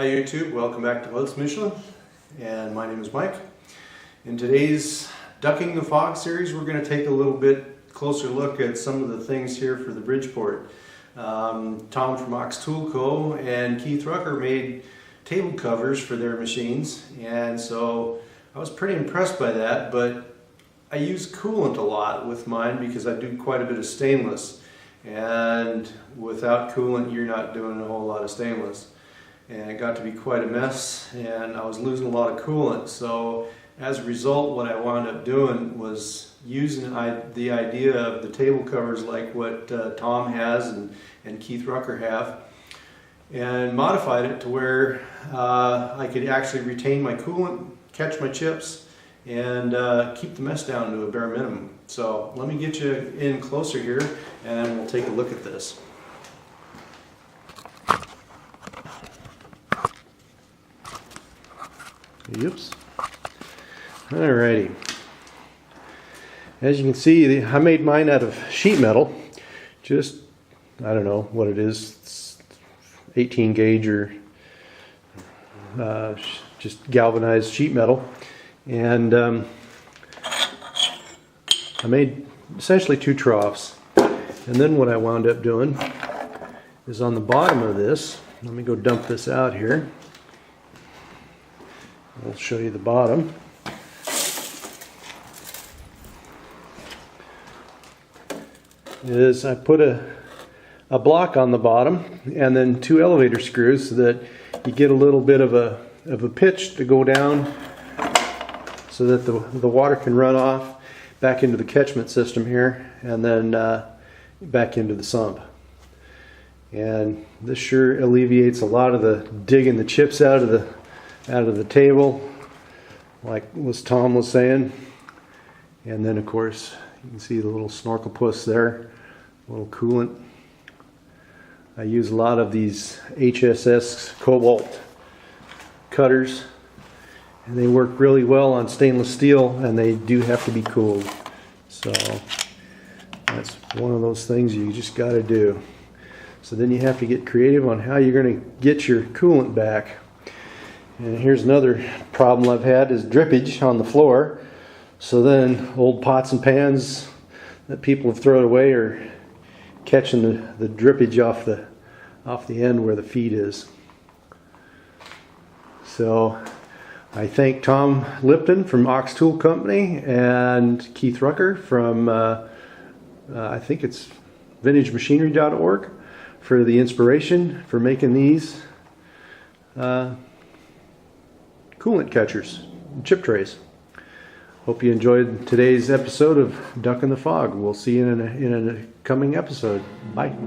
Hi YouTube, welcome back to Let's Michelin, and my name is Mike. In today's Ducking the Fog series, we're going to take a little bit closer look at some of the things here for the Bridgeport. Tom from Ox Tool Co. and Keith Rucker made table covers for their machines, and so I was pretty impressed by that, but I use coolant a lot with mine because I do quite a bit of stainless, and without coolant you're not doing a whole lot of stainless. And it got to be quite a mess, and I was losing a lot of coolant. So as a result, what I wound up doing was using the idea of the table covers like what Tom has and Keith Rucker have, and modified it to where I could actually retain my coolant, catch my chips, and keep the mess down to a bare minimum. So let me get you in closer here and we'll take a look at this. Oops. Alrighty. As you can see, I made mine out of sheet metal. Just, I don't know what it is, it's 18 gauge or just galvanized sheet metal. And I made essentially two troughs. And then what I wound up doing is on the bottom of this, let me go dump this out here. I'll show you the bottom. I put a block on the bottom and then two elevator screws so that you get a little bit of a pitch to go down so that the water can run off back into the catchment system here and then back into the sump. And this sure alleviates a lot of the digging the chips out of the table, like Tom was saying. And then of course you can see the little snorkel puss there, a little coolant. I use a lot of these HSS cobalt cutters, and they work really well on stainless steel, and they do have to be cooled. So that's one of those things you just got to do. So then you have to get creative on how you're going to get your coolant back. And here's another problem I've had is drippage on the floor. So then old pots and pans that people have thrown away are catching the drippage off the end where the feed is. So I thank Tom Lipton from Ox Tool Company and Keith Rucker from I think it's vintagemachinery.org for the inspiration for making these coolant catchers and chip trays. Hope you enjoyed today's episode of Duck in the Fog. We'll see you in a coming episode. Bye.